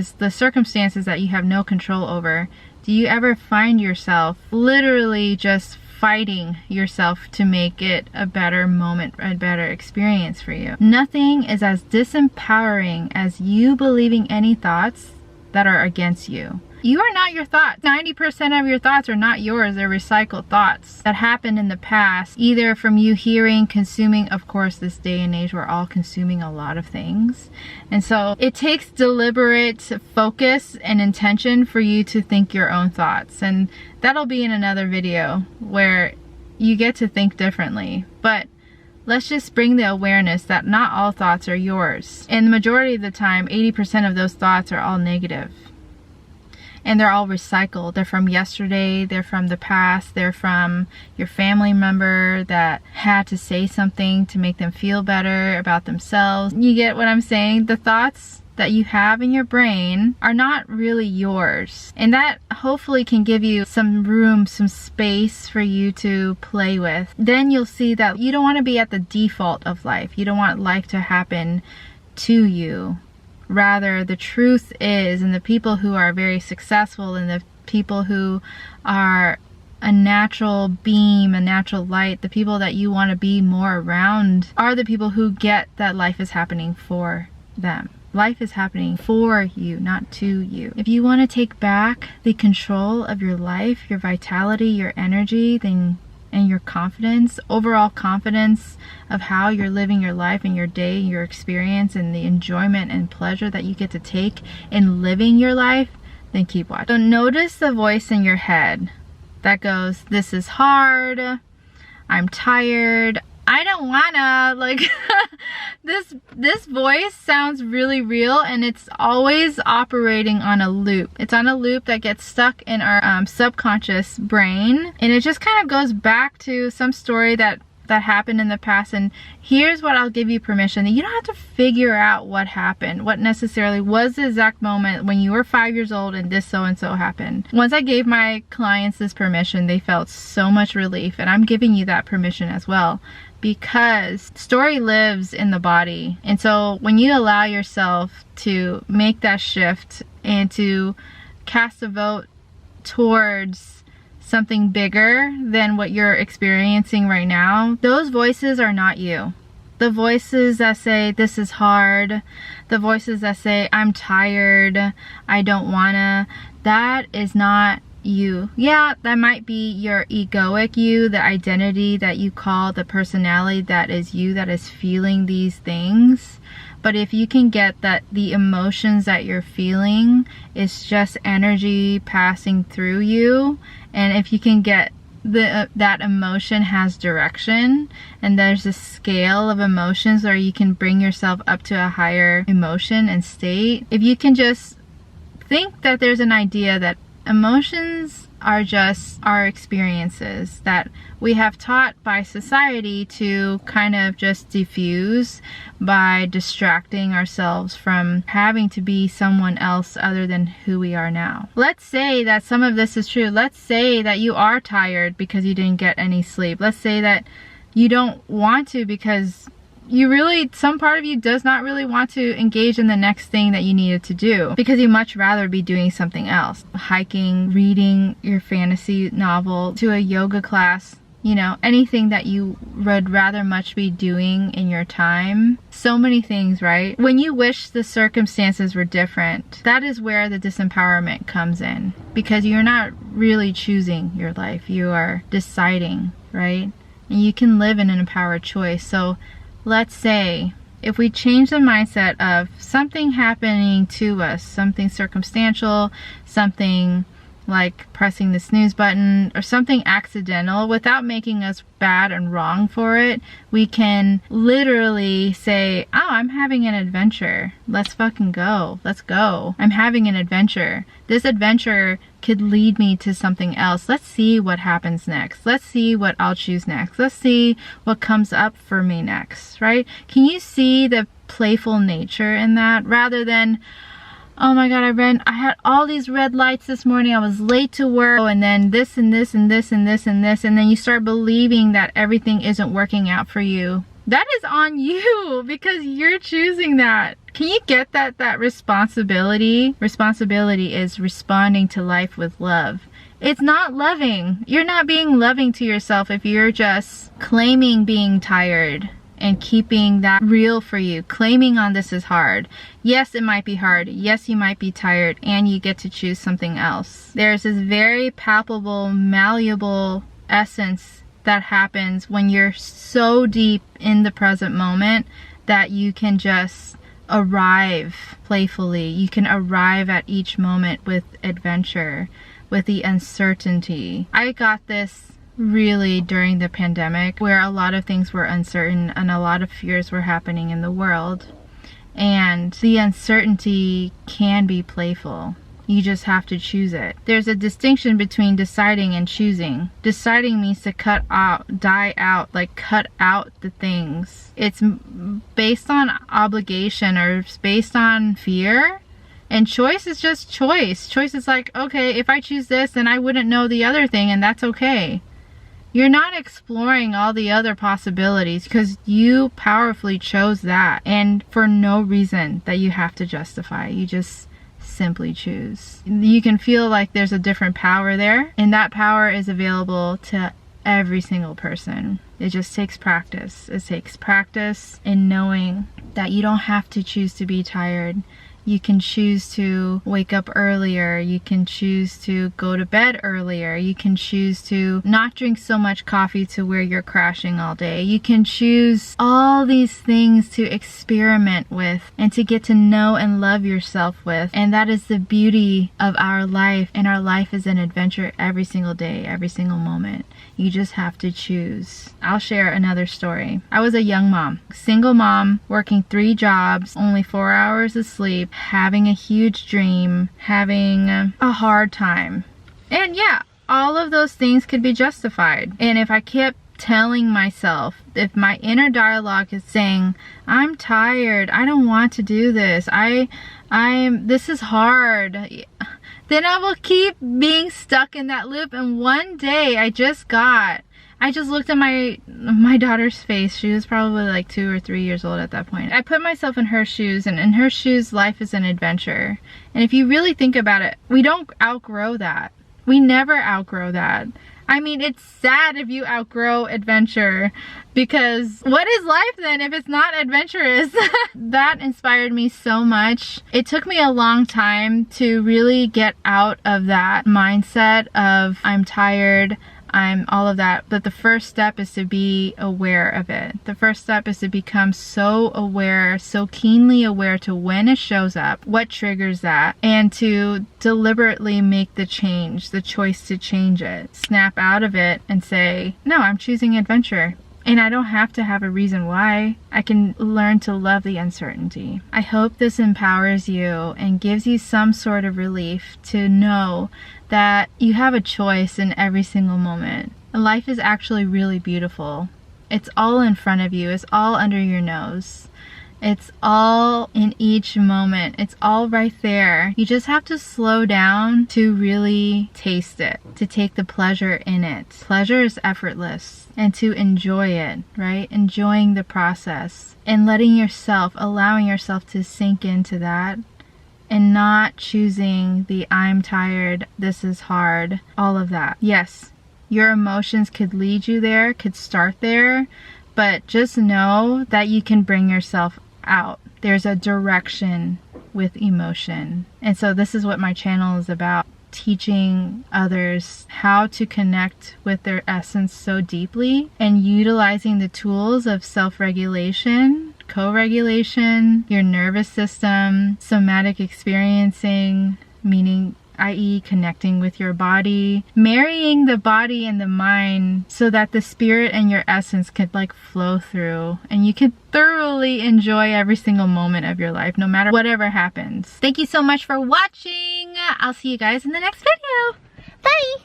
It's the circumstances that you have no control over. Do you ever find yourself literally just fighting yourself to make it a better moment, a better experience for you? Nothing is as disempowering as you believing any thoughts that are against you. You are not your thoughts. 90% of your thoughts are not yours. They're recycled thoughts that happened in the past, either from you hearing, consuming. Of course, this day and age, we're all consuming a lot of things. And so it takes deliberate focus and intention for you to think your own thoughts. And that'll be in another video where you get to think differently. But let's just bring the awareness that not all thoughts are yours. And the majority of the time, 80% of those thoughts are all negative. And they're all recycled. They're from yesterday, they're from the past, they're from your family member that had to say something to make them feel better about themselves. You get what I'm saying? The thoughts that you have in your brain are not really yours. And that hopefully can give you some room, some space for you to play with. Then you'll see that you don't want to be at the default of life. You don't want life to happen to you. Rather, the truth is, and the people who are very successful and the people who are a natural beam, a natural light, the people that you want to be more around are the people who get that life is happening for them. Life is happening for you, not to you. If you want to take back the control of your life, your vitality, your energy, then and your confidence, overall confidence of how you're living your life and your day, your experience, and the enjoyment and pleasure that you get to take in living your life, then keep watching. So notice the voice in your head that goes, this is hard, I'm tired, I don't wanna, like, this voice sounds really real, and it's always operating on a loop. It's on a loop that gets stuck in our subconscious brain, and it just kind of goes back to some story that happened in the past. And here's what I'll give you permission. You don't have to figure out what happened, what necessarily was the exact moment when you were 5 years old and this so and so happened. Once I gave my clients this permission, they felt so much relief, and I'm giving you that permission as well, because story lives in the body. And so when you allow yourself to make that shift and to cast a vote towards something bigger than what you're experiencing right now, those voices are not you. The voices that say this is hard, the voices that say I'm tired, I don't wanna, that is not you. Yeah, that might be your egoic you, the identity that you call the personality that is you, that is feeling these things. But if you can get that the emotions that you're feeling is just energy passing through you, and if you can get that emotion has direction, and there's a scale of emotions where you can bring yourself up to a higher emotion and state, if you can just think that there's an idea that emotions are just our experiences that we have taught by society to kind of just diffuse by distracting ourselves from having to be someone else other than who we are now. Let's say that some of this is true. Let's say that you are tired because you didn't get any sleep. Let's say that you don't want to because you really, some part of you does not really want to engage in the next thing that you needed to do because you much rather be doing something else. Hiking, reading your fantasy novel, to a yoga class, you know, anything that you would rather much be doing in your time. So many things, right? When you wish the circumstances were different, that is where the disempowerment comes in, because you're not really choosing your life. You are deciding, right? And you can live in an empowered choice. So let's say if we change the mindset of something happening to us, something circumstantial, something like pressing the snooze button or something accidental, without making us bad and wrong for it, we can literally say, oh, I'm having an adventure. Let's fucking go. Let's go. I'm having an adventure. This adventure could lead me to something else. Let's see what happens next. Let's see what I'll choose next. Let's see what comes up for me next, right? Can you see the playful nature in that, rather than, oh my god, I had all these red lights this morning, I was late to work, and then this and this and this and this and this, and then you start believing that everything isn't working out for you. That is on you, because you're choosing that. Can you get that responsibility? Responsibility is responding to life with love. It's not loving. You're not being loving to yourself if you're just claiming being tired and keeping that real for you, claiming on this is hard. Yes, it might be hard. Yes, you might be tired, and you get to choose something else. There's this very palpable, malleable essence that happens when you're so deep in the present moment that you can just arrive playfully. You can arrive at each moment with adventure, with the uncertainty. I got this really during the pandemic, where a lot of things were uncertain and a lot of fears were happening in the world, and the uncertainty can be playful. You just have to choose it. There's a distinction between deciding and choosing. Deciding means to cut out, die out, like cut out the things. It's based on obligation or it's based on fear. And choice is just choice. Choice is like, okay, if I choose this, then I wouldn't know the other thing, and that's okay. You're not exploring all the other possibilities because you powerfully chose that, and for no reason that you have to justify. You just simply choose. You can feel like there's a different power there, and that power is available to every single person. It just takes practice. It takes practice in knowing that you don't have to choose to be tired. You can choose to wake up earlier. You can choose to go to bed earlier. You can choose to not drink so much coffee to where you're crashing all day. You can choose all these things to experiment with and to get to know and love yourself with. And that is the beauty of our life. And our life is an adventure every single day, every single moment. You just have to choose. I'll share another story. I was a young mom, single mom, working 3 jobs, only 4 hours of sleep, having a huge dream, having a hard time. And yeah, all of those things could be justified. And if I kept telling myself, if my inner dialogue is saying, I'm tired, I don't want to do this, this is hard, then I will keep being stuck in that loop. And one day I just looked at my daughter's face. She was probably like 2 or 3 years old at that point. I put myself in her shoes, and in her shoes, life is an adventure. And if you really think about it, we don't outgrow that. We never outgrow that. I mean, it's sad if you outgrow adventure, because what is life then if it's not adventurous? That inspired me so much. It took me a long time to really get out of that mindset of I'm tired, I'm all of that, but the first step is to be aware of it. The first step is to become so aware, so keenly aware to when it shows up, what triggers that, and to deliberately make the change, the choice to change it. Snap out of it and say, no, I'm choosing adventure. And I don't have to have a reason why. I can learn to love the uncertainty. I hope this empowers you and gives you some sort of relief to know that you have a choice in every single moment. Life is actually really beautiful. It's all in front of you. It's all under your nose. It's all in each moment. It's all right there. You just have to slow down to really taste it, to take the pleasure in it. Pleasure is effortless, and to enjoy it, right? Enjoying the process and letting yourself, allowing yourself to sink into that, and not choosing the I'm tired, this is hard, all of that. Yes, your emotions could lead you there, could start there, but just know that you can bring yourself out. There's a direction with emotion. And so this is what my channel is about, teaching others how to connect with their essence so deeply and utilizing the tools of self-regulation, co-regulation, your nervous system, somatic experiencing, meaning i.e. connecting with your body, marrying the body and the mind so that the spirit and your essence could like flow through and you could thoroughly enjoy every single moment of your life, no matter whatever happens. Thank you so much for watching. I'll see you guys in the next video. Bye!